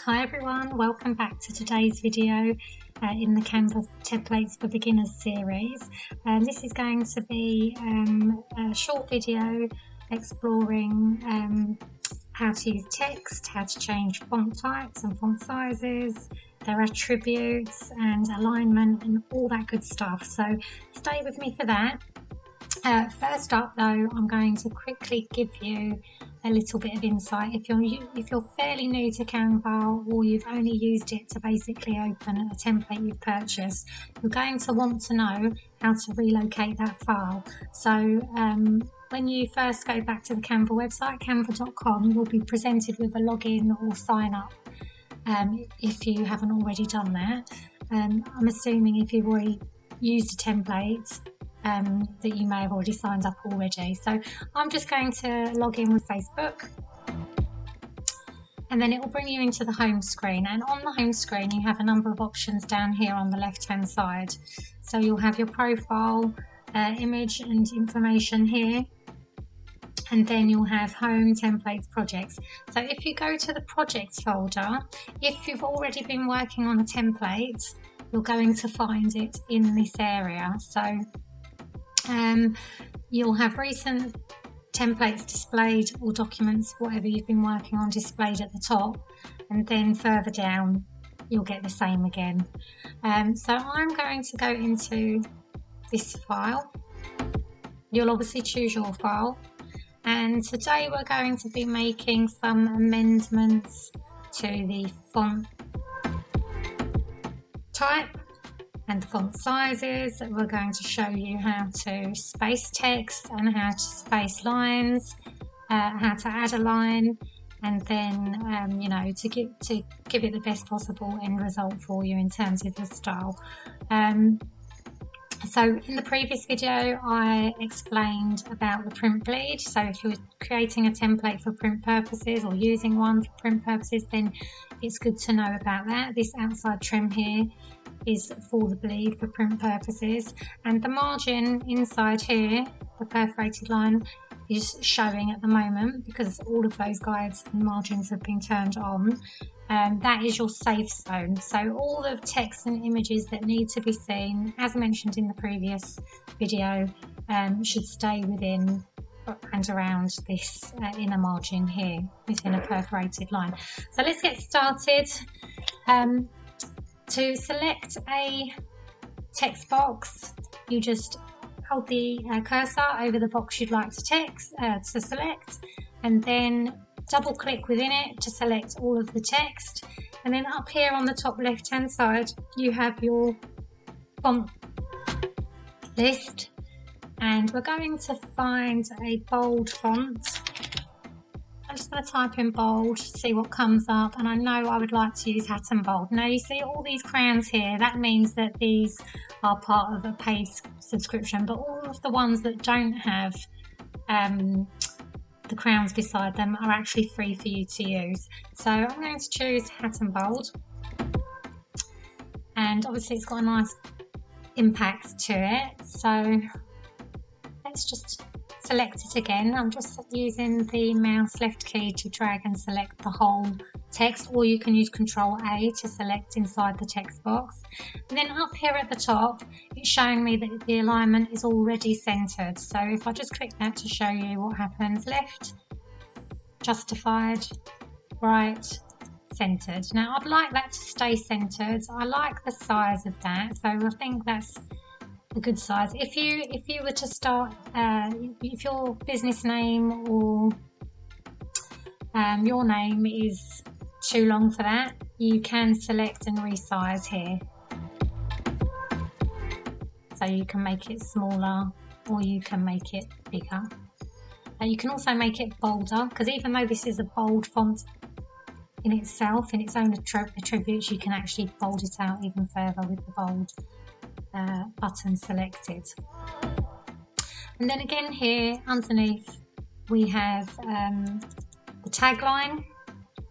Hi everyone, welcome back to today's video in the Canva Templates for Beginners series. This is going to be a short video exploring how to use text, how to change font types and font sizes, their attributes and alignment and all that good stuff. So stay with me for that. First up though, I'm going to quickly give you a little bit of insight. If you're fairly new to Canva or you've only used it to basically open a template you've purchased, you're going to want to know how to relocate that file. So when you first go back to the Canva website, canva.com, you'll be presented with a login or sign up if you haven't already done that. I'm assuming if you've already used a template that you may have already signed up already. So I'm just going to log in with Facebook, and then it will bring you into the home screen, and on the home screen you have a number of options down here on the left hand side. So you'll have your profile, image and information here, and then you'll have home, templates, projects. So if you go to the projects folder, if you've already been working on a template, you're going to find it in this area. So you'll have recent templates displayed, or documents, whatever you've been working on, displayed at the top, and then further down you'll get the same again. So I'm going to go into this file. You'll obviously choose your file, and today we're going to be making some amendments to the font type and the font sizes. We're going to show you how to space text and how to space lines, how to add a line, and then to give it the best possible end result for you in terms of your style. So in the previous video I explained about the print bleed. So if you're creating a template for print purposes or using one for print purposes, then it's good to know about that. This outside trim here is for the bleed for print purposes, and the margin inside here, the perforated line, is showing at the moment because all of those guides and margins have been turned on. That is your safe zone. So all the text and images that need to be seen, as mentioned in the previous video, should stay within and around this inner margin here, within a perforated line. So let's get started. To select a text box, you just hold the cursor over the box you'd like to select, and then double click within it to select all of the text. And then up here on the top left hand side you have your font list, and we're going to find a bold font. I'm just going to type in bold, see what comes up, and I know I would like to use Hat and Bold. Now you see all these crowns here, that means that these are part of a paid subscription, but all of the ones that don't have the crowns beside them are actually free for you to use. So I'm going to choose Hat and Bold, and obviously it's got a nice impact to it. So let's just select it again. I'm just using the mouse left key to drag and select the whole text, or you can use Control-A to select inside the text box. And then up here at the top it's showing me that the alignment is already centered. So if I just click that to show you what happens: left, justified, right, centered. Now I'd like that to stay centered. I like the size of that, so I think that's a good size. If you were to start, if your business name or your name is too long for that, you can select and resize here. So you can make it smaller or you can make it bigger. You can also make it bolder, because even though this is a bold font in itself, in its own attributes, you can actually bold it out even further with the bold button selected. And then again here underneath we have the tagline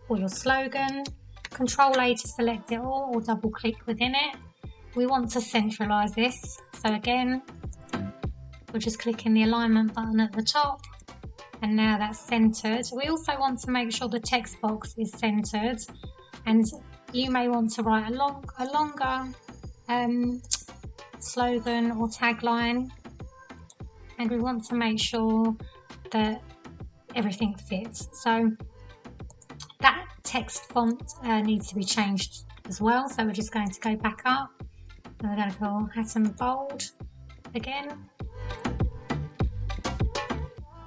or your slogan. Control-A to select it all, or double click within it. We want to centralize this, so again we're just clicking the alignment button at the top, and now that's centered. We also want to make sure the text box is centered, and you may want to write a longer slogan or tagline, and we want to make sure that everything fits. So that text font needs to be changed as well, so we're just going to go back up and we're going to go Atom Bold again.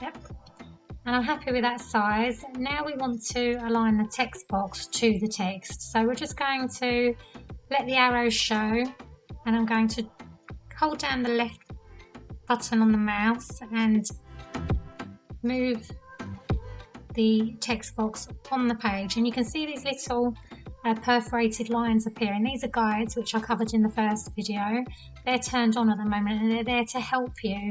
Yep, and I'm happy with that size. Now we want to align the text box to the text, so we're just going to let the arrows show, and I'm going to hold down the left button on the mouse and move the text box on the page, and you can see these little perforated lines appearing. These are guides which I covered in the first video. They're turned on at the moment, and they're there to help you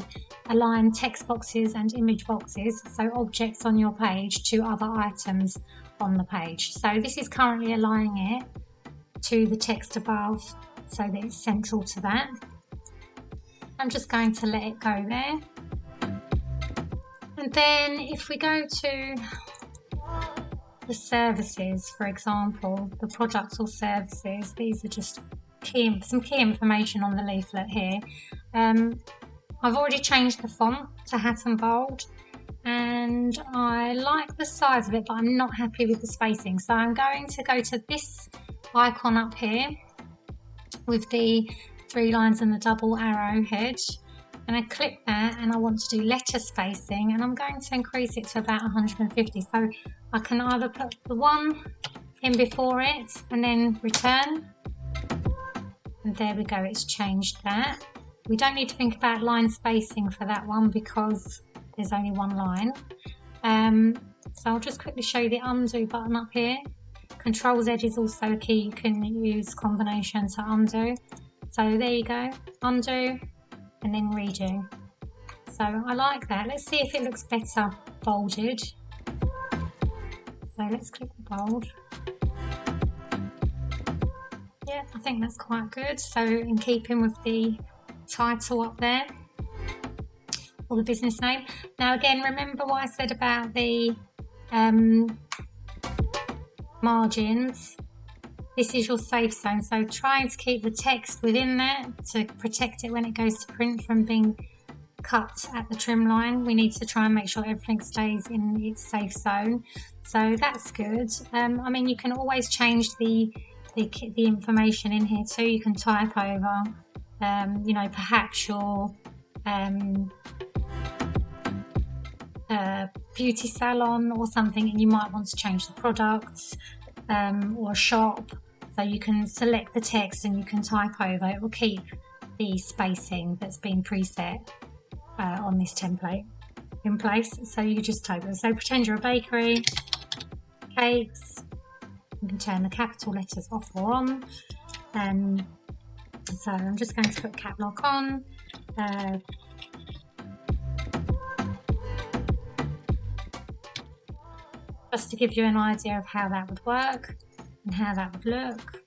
align text boxes and image boxes, so objects on your page, to other items on the page. So this is currently aligning it to the text above so that it's central to that. I'm just going to let it go there. And then if we go to the services, for example, the products or services, these are just some key information on the leaflet here. I've already changed the font to Atom Bold, and I like the size of it, but I'm not happy with the spacing. So I'm going to go to this icon up here with the 3 lines and the double arrow head, and I click that, and I want to do letter spacing, and I'm going to increase it to about 150. So I can either put the 1 in before it and then return, and there we go, it's changed that. We don't need to think about line spacing for that one because there's only 1 line. So I'll just quickly show you the undo button up here. Control Z is also a key. You can use combination to undo. So there you go, undo and then redo. So I like that. Let's see if it looks better bolded. So let's click the bold. Yeah, I think that's quite good. So in keeping with the title up there, or the business name. Now again, remember what I said about the margins. This is your safe zone, so trying to keep the text within there to protect it when it goes to print from being cut at the trim line. We need to try and make sure everything stays in its safe zone, so that's good. I mean, you can always change the information in here too. You can type over, you know, perhaps your beauty salon or something, and you might want to change the products, or shop. So you can select the text and you can type over. It will keep the spacing that's been preset on this template in place. So you just type it. So pretend you're a bakery, cakes. You can turn the capital letters off or on. So I'm just going to put cap lock on. Just to give you an idea of how that would work and how that would look.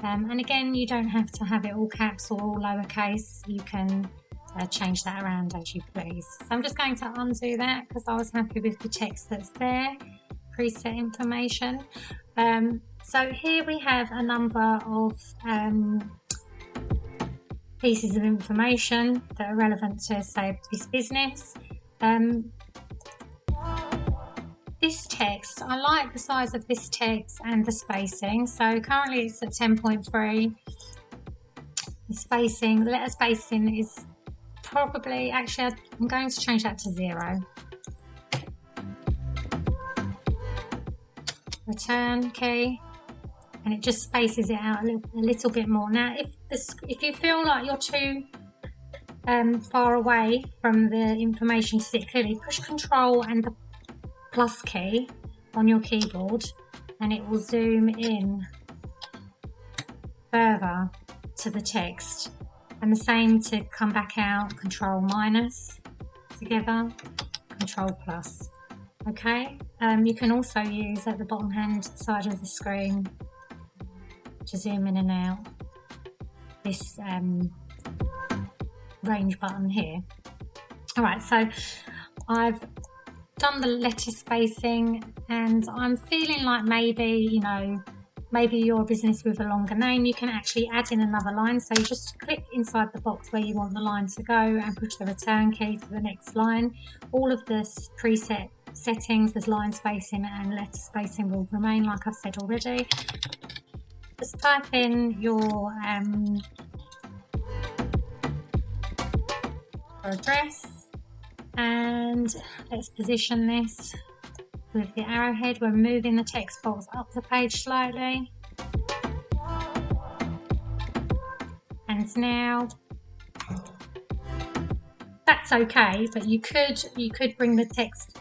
And again, you don't have to have it all caps or all lowercase. You can change that around as you please. So I'm just going to undo that because I was happy with the text that's there, preset information. So here we have a number of pieces of information that are relevant to, say, this business. This text, I like the size of this text and the spacing. So currently it's at 10.3. The spacing, the letter spacing is probably, actually I'm going to change that to 0. Return key, and it just spaces it out a little bit more. Now if you feel like you're too far away from the information to see it clearly, push Control and the plus key on your keyboard and it will zoom in further to the text, and the same to come back out, Control minus together, Control plus. Okay, you can also use at the bottom hand side of the screen to zoom in and out this range button here. Alright, so I've done the letter spacing and I'm feeling like maybe, you know, maybe you're a business with a longer name, you can actually add in another line. So you just click inside the box where you want the line to go and push the return key to the next line. All of the preset settings, there's line spacing and letter spacing, will remain like I've said already. Just type in your address, and let's position this with the arrowhead. We're moving the text box up the page slightly, and now that's okay, but you could bring the text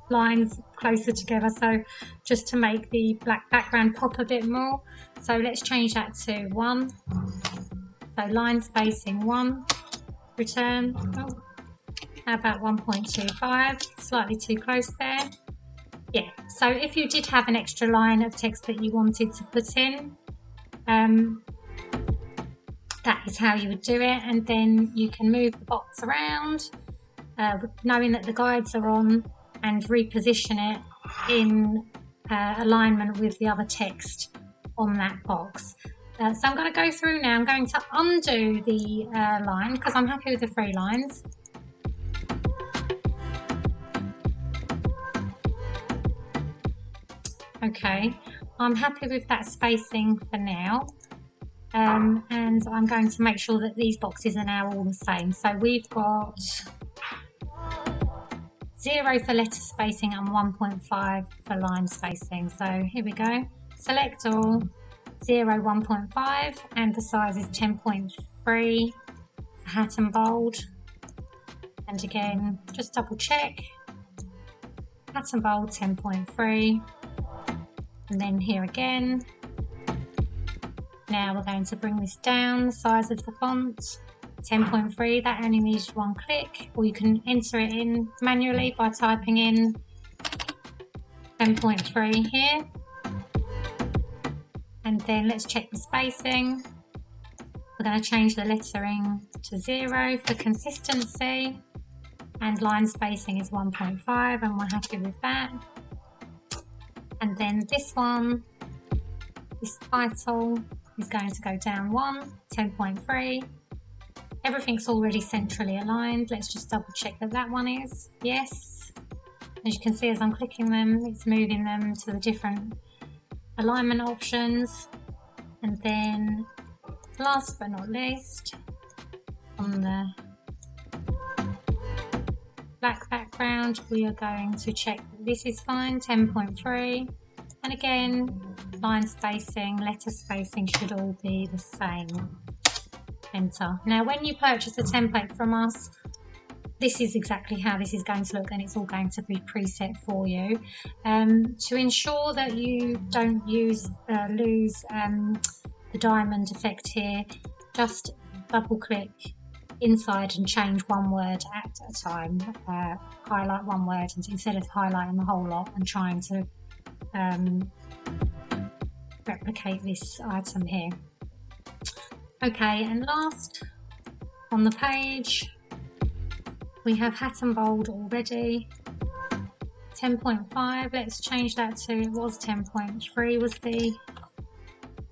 lines closer together, so just to make the black background pop a bit more. So let's change that to 1. So line spacing 1, return. Oh, how about 1.25? Slightly too close there. Yeah, so if you did have an extra line of text that you wanted to put in, that is how you would do it. And then you can move the box around, knowing that the guides are on, and reposition it in alignment with the other text on that box. So I'm going to go through now. I'm going to undo the line because I'm happy with the 3 lines. Okay, I'm happy with that spacing for now, and I'm going to make sure that these boxes are now all the same. So we've got 0 for letter spacing and 1.5 for line spacing. So here we go. Select all, 0, 1.5, and the size is 10.3, hat and bold. And again, just double check, hat and bold 10.3. And then here again. Now we're going to bring this down, the size of the font, 10.3, that only needs 1 click, or you can enter it in manually by typing in 10.3 here. And then let's check the spacing. We're going to change the lettering to 0 for consistency, and line spacing is 1.5, and we're happy with that. And then this one, this title is going to go down 1, 10.3. Everything's already centrally aligned. Let's just double check that that one is. Yes. As you can see, as I'm clicking them, it's moving them to the different alignment options. And then last but not least, on the black background, we are going to check that this is fine, 10.3. And again, line spacing, letter spacing should all be the same. Enter. Now when you purchase a template from us, this is exactly how this is going to look, and it's all going to be preset for you. To ensure that you don't lose the diamond effect here, just double click inside and change 1 word at a time. Highlight 1 word instead of highlighting the whole lot and trying to replicate this item here. Okay, and last on the page we have hat and bold already, 10.5. Let's change that to, it was 10.3 was the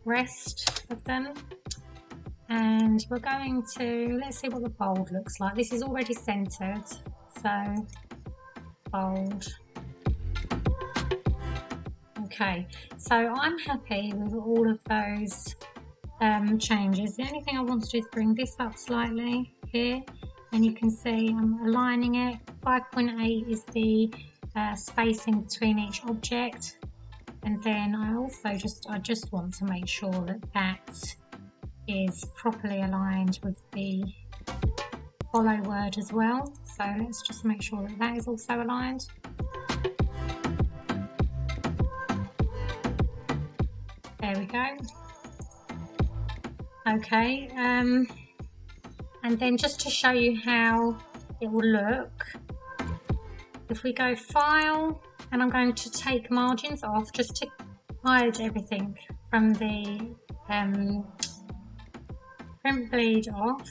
rest of them. And we're going to, let's see what the bold looks like. This is already centered, so bold. Okay, so I'm happy with all of those changes. The only thing I want to do is bring this up slightly here, and you can see I'm aligning it. 5.8 is the spacing between each object, and then I just want to make sure that that is properly aligned with the follow word as well. So let's just make sure that that is also aligned. There we go. Okay, and then just to show you how it will look, if we go File, and I'm going to take margins off just to hide everything from the print bleed off.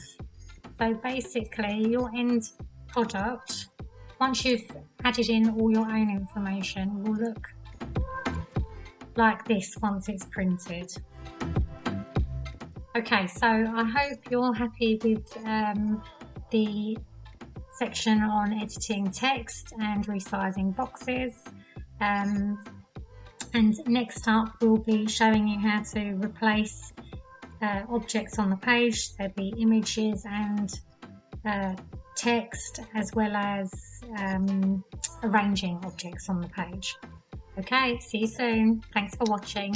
So basically your end product, once you've added in all your own information, will look like this once it's printed. Okay, so I hope you're happy with the section on editing text and resizing boxes. And next up we'll be showing you how to replace objects on the page. There'll be images and text, as well as arranging objects on the page. Okay, see you soon. Thanks for watching.